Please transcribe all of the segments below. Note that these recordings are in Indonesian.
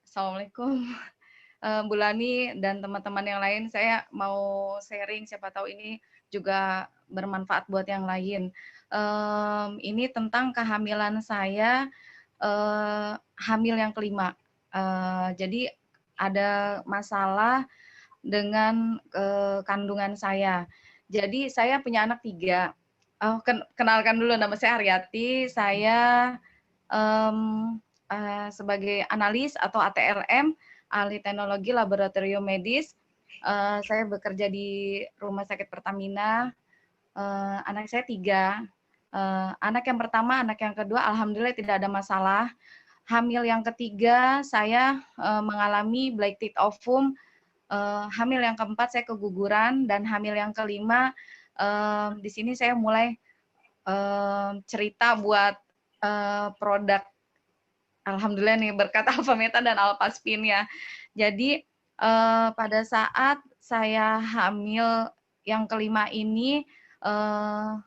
Assalamualaikum, Bu Lani dan teman-teman yang lain. Saya mau sharing, siapa tahu ini juga bermanfaat buat yang lain. Ini tentang kehamilan saya, hamil yang kelima. Jadi ada masalah dengan, kandungan saya. Jadi saya punya anak 3. Kenalkan dulu, nama saya Aryati, saya sebagai analis atau ATLM, ahli teknologi laboratorium medis. Saya bekerja di Rumah Sakit Pertamina. Anak saya 3. Anak yang pertama, anak yang kedua, alhamdulillah tidak ada masalah. Hamil yang ketiga, saya mengalami black teeth ovum. Hamil yang keempat, saya keguguran, dan hamil yang kelima, di sini saya mulai cerita buat produk. Alhamdulillah nih berkat Alfameta dan Alpaspin ya. Jadi pada saat saya hamil yang kelima ini,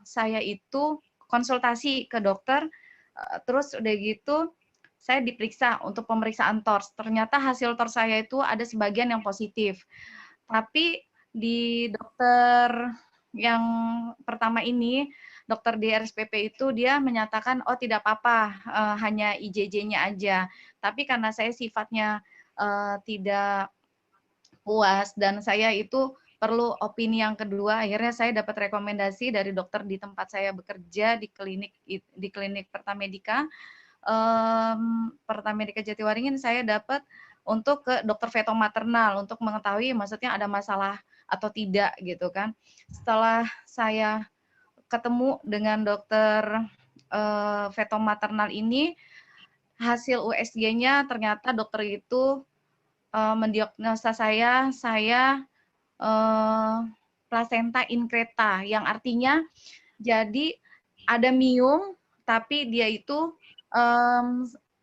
saya itu konsultasi ke dokter, terus udah gitu saya diperiksa untuk pemeriksaan TORS. Ternyata hasil TORS saya itu ada sebagian yang positif. Tapi di dokter yang pertama ini, dokter di RSPP itu dia menyatakan, "Oh tidak apa-apa, hanya IJJ-nya aja." Tapi karena saya sifatnya, tidak puas dan saya itu perlu opini yang kedua, akhirnya saya dapat rekomendasi dari dokter di tempat saya bekerja di klinik Pertamedika, Pertamedika Jatiwaringin, saya dapat untuk ke dokter veto maternal untuk mengetahui maksudnya ada masalah atau tidak gitu kan. Setelah saya ketemu dengan dokter veto maternal ini, hasil USG-nya ternyata dokter itu mendiagnosa saya placenta increta, yang artinya jadi ada miom tapi dia itu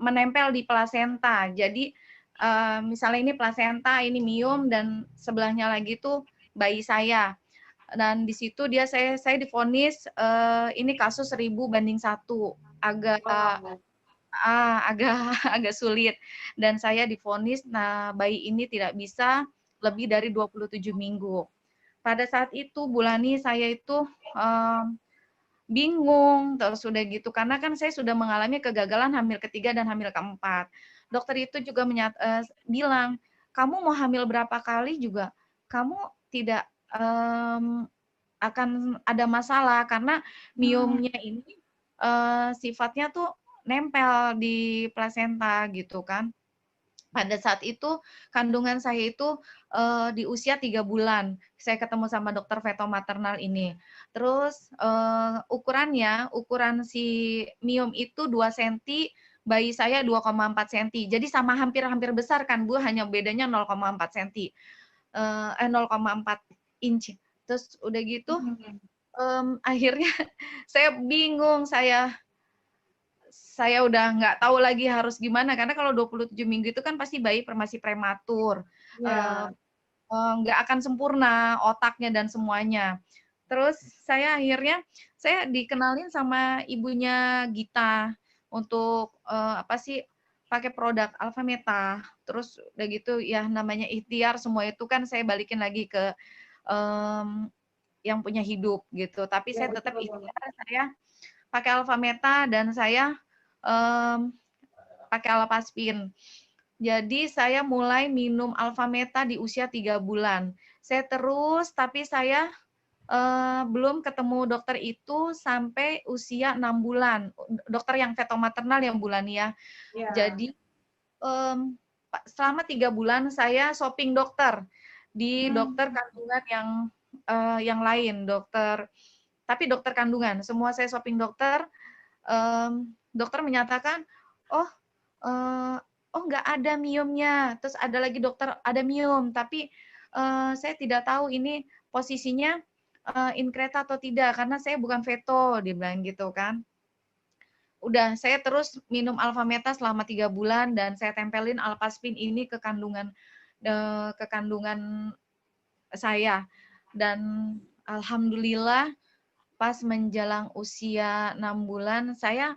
menempel di plasenta. Jadi misalnya ini plasenta, ini miom, dan sebelahnya lagi tuh bayi saya. Dan di situ saya divonis ini kasus 1000 banding 1, agak Wow. agak agak sulit, dan saya divonis bayi ini tidak bisa lebih dari 27 minggu. Pada saat itu Bulani saya itu bingung, terus udah gitu karena kan saya sudah mengalami kegagalan hamil ketiga dan hamil keempat. Dokter itu juga bilang, "Kamu mau hamil berapa kali juga kamu tidak akan ada masalah karena miomnya ini sifatnya tuh nempel di plasenta," gitu kan. Pada saat itu kandungan saya itu di usia 3 bulan. Saya ketemu sama dokter veto maternal ini. Terus ukuran si miom itu 2 senti, bayi saya 2,4 senti. Jadi sama hampir-hampir besar kan Bu, hanya bedanya 0,4 senti. 0,4 inch. Terus udah gitu akhirnya saya bingung, saya udah nggak tahu lagi harus gimana, karena kalau 27 minggu itu kan pasti bayi masih prematur, eee Ya. nggak akan sempurna otaknya dan semuanya. Terus saya akhirnya saya dikenalin sama ibunya Gita untuk, apa sih, pakai produk Alfameta. Terus udah gitu ya namanya ikhtiar semua itu kan saya balikin lagi ke, mmm, yang punya hidup gitu. Tapi Ya, saya tetap betul. ikhtiar, saya pakai Alfameta dan saya, mmm, pakai Alpaspin. Jadi saya mulai minum Alfameta di usia 3 bulan. Saya terus, tapi saya belum ketemu dokter itu sampai usia 6 bulan. Dokter yang veto maternal yang bulan ya. Ya. Jadi selama 3 bulan saya shopping dokter di dokter kandungan yang lain, tapi dokter kandungan. Semua saya shopping dokter. Dokter menyatakan, oh eh, oh nggak ada miomnya. Terus ada lagi dokter ada miom, tapi saya tidak tahu ini posisinya increta atau tidak karena saya bukan veto, dia bilang gitu kan. Udah saya terus minum Alfameta selama 3 bulan dan saya tempelin Alpaspin ini ke kandungan saya. Dan alhamdulillah pas menjelang usia 6 bulan saya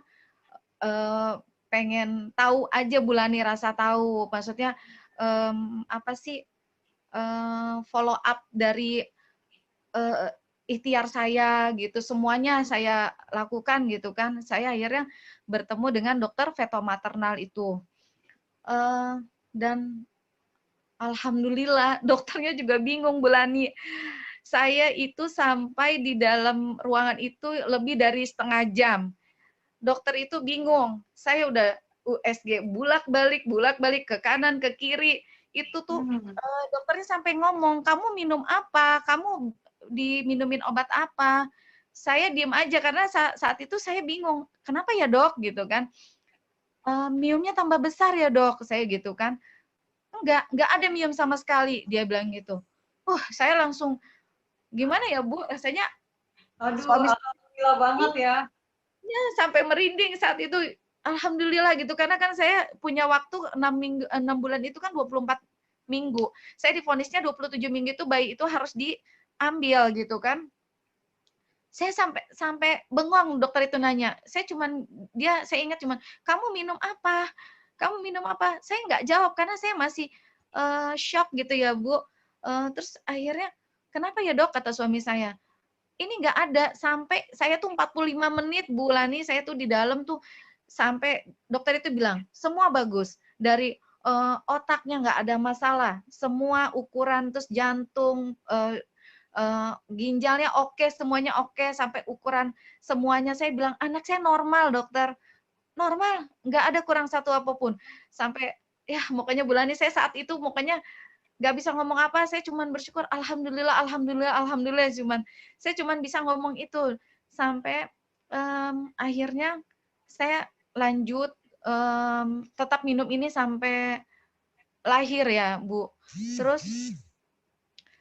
pengen tahu aja Bu Lani, rasa tahu. Maksudnya apa sih follow up dari ikhtiar saya gitu, semuanya saya lakukan gitu kan. Saya akhirnya bertemu dengan dokter vetomaternal itu. Dan alhamdulillah dokternya juga bingung Bu Lani. Saya itu sampai di dalam ruangan itu lebih dari setengah jam. Dokter itu bingung. Saya udah USG bulak-balik ke kanan, ke kiri. Itu tuh dokternya sampai ngomong, "Kamu minum apa? Kamu diminumin obat apa?" Saya diem aja karena saat itu saya bingung. "Kenapa ya, Dok?" gitu kan. "Miomnya tambah besar ya, Dok?" saya gitu kan. Enggak ada miom sama sekali, dia bilang gitu. Saya langsung, gimana ya, Bu, rasanya Aduh, suami alhamdulillah banget ya. sampai merinding saat itu. Alhamdulillah gitu, karena kan saya punya waktu 6 bulan itu kan 24 minggu. Saya divonisnya 27 minggu itu bayi itu harus diambil gitu kan. Saya sampai bengong, dokter itu nanya. Saya ingat cuman, "Kamu minum apa? Kamu minum apa?" Saya nggak jawab karena saya masih syok gitu ya, Bu. Terus akhirnya, "Kenapa ya, Dok?" kata suami saya. Ini nggak ada, sampai saya tuh 45 menit Bu Lani, saya tuh di dalam tuh sampai dokter itu bilang, "Semua bagus." Dari otaknya nggak ada masalah, semua ukuran, terus jantung, ginjalnya oke, semuanya oke, sampai ukuran semuanya. Saya bilang, "Anak saya normal, dokter." Normal, nggak ada kurang satu apapun. Sampai, ya pokoknya Bu Lani, saya saat itu pokoknya nggak bisa ngomong apa, saya cuman bersyukur, alhamdulillah, alhamdulillah, alhamdulillah, saya cuman bisa ngomong itu. Sampai akhirnya saya lanjut tetap minum ini sampai lahir ya, Bu. Terus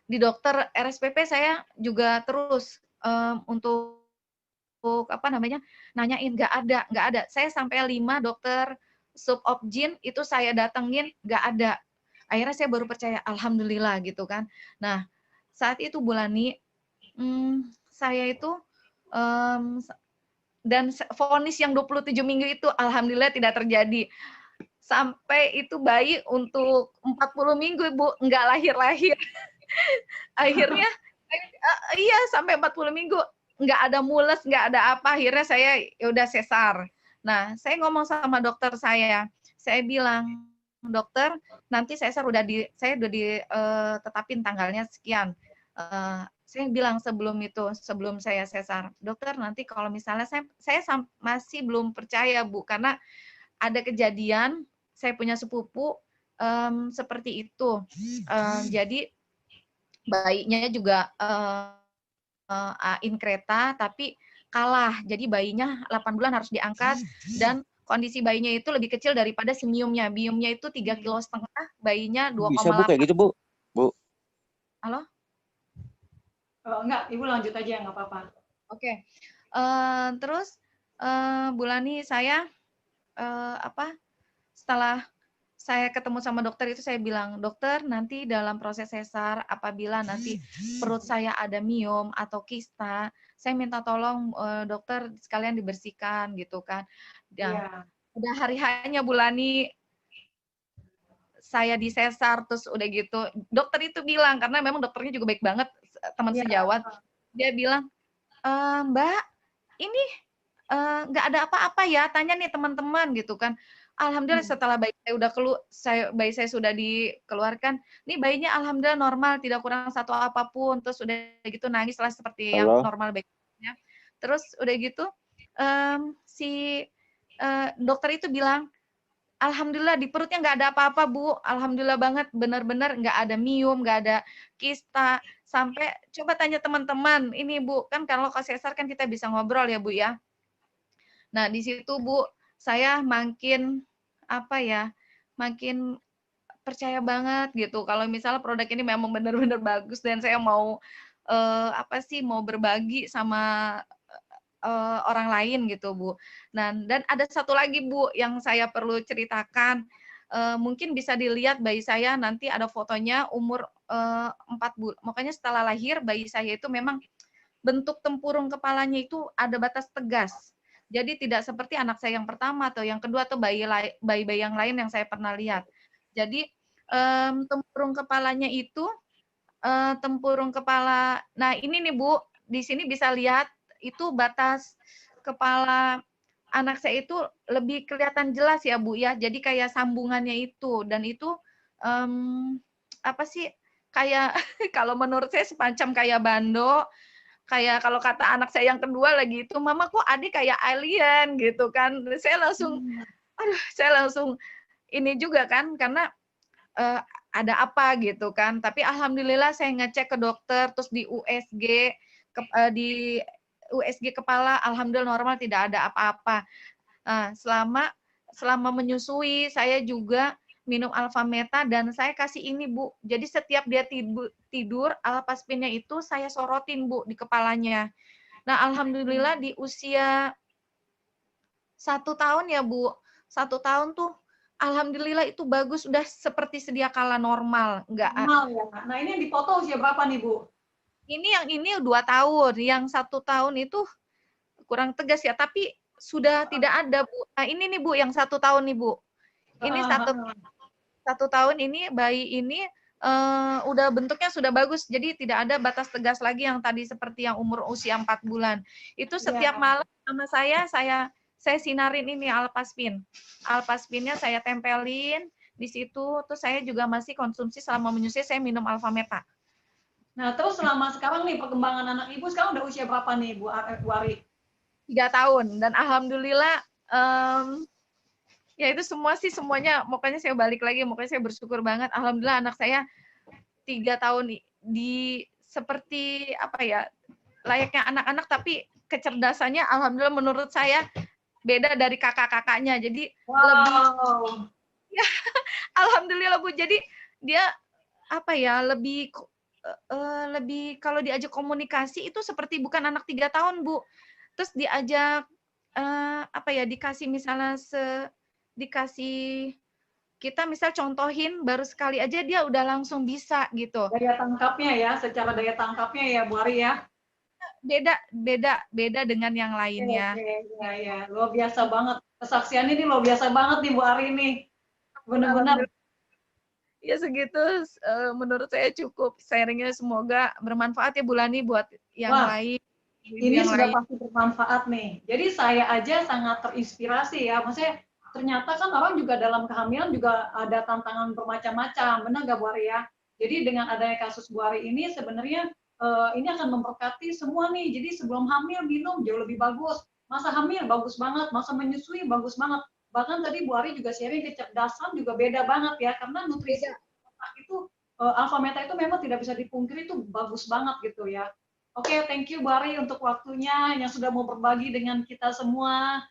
di dokter RSPP saya juga terus untuk apa namanya, nanyain, nggak ada. Saya sampai 5 dokter subobgyn itu saya datengin, nggak ada. Akhirnya saya baru percaya, alhamdulillah gitu kan. Nah, saat itu Bu Lani, saya itu dan vonis yang 27 minggu itu alhamdulillah tidak terjadi. Sampai itu bayi untuk 40 minggu, Bu, nggak lahir-lahir. Akhirnya iya sampai 40 minggu nggak ada mules, nggak ada apa, akhirnya saya ya udah sesar. Nah, saya ngomong sama dokter saya bilang, "Dokter, nanti saya udah ditetapin tanggalnya sekian." Saya bilang sebelum saya sesar, "Dokter, nanti kalau misalnya saya masih belum percaya, Bu, karena ada kejadian saya punya sepupu seperti itu. Jadi bayinya juga kereta tapi kalah. Jadi bayinya 8 bulan harus diangkat dan kondisi bayinya itu lebih kecil daripada si Miumnya. Biumnya itu 3,5 kg, bayinya Bisa Bu kayak 2,8. gitu Bu? Bu. Halo? Enggak, Ibu lanjut aja, nggak apa-apa. Oke. Terus Bu Lani, saya setelah saya ketemu sama dokter itu saya bilang, "Dokter, nanti dalam proses sesar apabila nanti perut saya ada miom atau kista, saya minta tolong dokter sekalian dibersihkan," gitu kan. Dan udah hari hanya Bu Lani saya disesar, terus udah gitu dokter itu bilang, karena memang dokternya juga baik banget, teman sejawat. Dia bilang, "Mbak, ini nggak ada apa-apa ya, tanya nih teman-teman," gitu kan. Alhamdulillah setelah bayi saya sudah dikeluarkan, nih bayinya alhamdulillah normal, tidak kurang satu apapun, terus udah gitu nangis lah seperti yang Halo. normal bayinya. Terus udah gitu si dokter itu bilang, "Alhamdulillah di perutnya nggak ada apa-apa, Bu. Alhamdulillah banget, benar-benar nggak ada miom, nggak ada kista." Sampai coba tanya teman-teman, ini Bu, kan kalau sesar kan kita bisa ngobrol ya Bu ya. Nah, di situ Bu, saya makin makin percaya banget gitu kalau misalnya produk ini memang benar-benar bagus dan saya mau mau berbagi sama orang lain gitu Bu. Dan ada satu lagi Bu yang saya perlu ceritakan. Mungkin bisa dilihat bayi saya nanti ada fotonya umur 4 bulan. Makanya setelah lahir bayi saya itu memang bentuk tempurung kepalanya itu ada batas tegas. Jadi tidak seperti anak saya yang pertama atau yang kedua atau bayi-bayi yang lain yang saya pernah lihat. Jadi tempurung kepalanya itu tempurung kepala. Nah, ini nih Bu, di sini bisa lihat itu batas kepala anak saya itu lebih kelihatan jelas ya Bu ya. Jadi kayak sambungannya itu dan itu apa sih kayak kalau menurut saya semacam kayak bando, kayak kalau kata anak saya yang kedua lagi itu, "Mama kok adik kayak alien?" gitu kan. Saya langsung aduh, saya langsung ini juga kan karena ada apa gitu kan. Tapi alhamdulillah saya ngecek ke dokter, terus di USG, di USG kepala, alhamdulillah normal, tidak ada apa-apa. Nah, selama menyusui, saya juga minum Alfameta dan saya kasih ini Bu. Jadi setiap dia tidur Alpaspinnya itu saya sorotin Bu di kepalanya. Nah, alhamdulillah di usia 1 tahun ya Bu, 1 tahun tuh alhamdulillah itu bagus, udah seperti sedia kala normal, enggak. Normal ya. Nah, ini yang dipoto usia berapa nih, Bu? Yang ini 2 tahun, yang 1 tahun itu kurang tegas ya, tapi sudah tidak ada Bu. Nah ini nih Bu, yang 1 tahun nih Bu. Ini satu tahun ini bayi ini udah bentuknya sudah bagus, jadi tidak ada batas tegas lagi yang tadi seperti yang umur usia 4 bulan. Itu setiap malam sama saya sinarin ini Alpaspin. Alpaspinnya saya tempelin di situ, terus saya juga masih konsumsi selama menyusui saya minum Alfameta. Nah, terus selama sekarang nih perkembangan anak Ibu sekarang udah usia berapa nih, Bu Ari? 3 tahun dan alhamdulillah ya itu semuanya makanya saya balik lagi, makanya saya bersyukur banget alhamdulillah anak saya 3 tahun di seperti apa ya, layaknya anak-anak tapi kecerdasannya alhamdulillah menurut saya beda dari kakak-kakaknya. Jadi lebih ya, alhamdulillah Bu. Jadi dia apa ya, lebih kalau diajak komunikasi itu seperti bukan anak 3 tahun Bu. Terus diajak apa ya, dikasih misalnya dikasih kita misal contohin baru sekali aja dia udah langsung bisa gitu. Daya tangkapnya ya, secara daya tangkapnya ya Bu Ari ya. Beda dengan yang lainnya. Ya, luar biasa banget. Kesaksian ini luar biasa banget nih Bu Ari nih. Benar-benar. Ya segitu menurut saya cukup sharingnya, semoga bermanfaat ya Bu Lani buat yang lain. Ini sudah pasti bermanfaat nih. Jadi saya aja sangat terinspirasi ya. Maksudnya ternyata kan orang juga dalam kehamilan juga ada tantangan bermacam-macam. Benar nggak Bu Ari ya? Jadi dengan adanya kasus Bu Ari ini sebenarnya ini akan memberkati semua nih. Jadi sebelum hamil minum jauh lebih bagus. Masa hamil bagus banget, masa menyusui bagus banget. Bahkan tadi Bu Ari juga sharing kecerdasan juga beda banget ya. Karena nutrisi itu Alfameta itu memang tidak bisa dipungkiri itu bagus banget gitu ya. Oke, thank you Bu Ari untuk waktunya yang sudah mau berbagi dengan kita semua.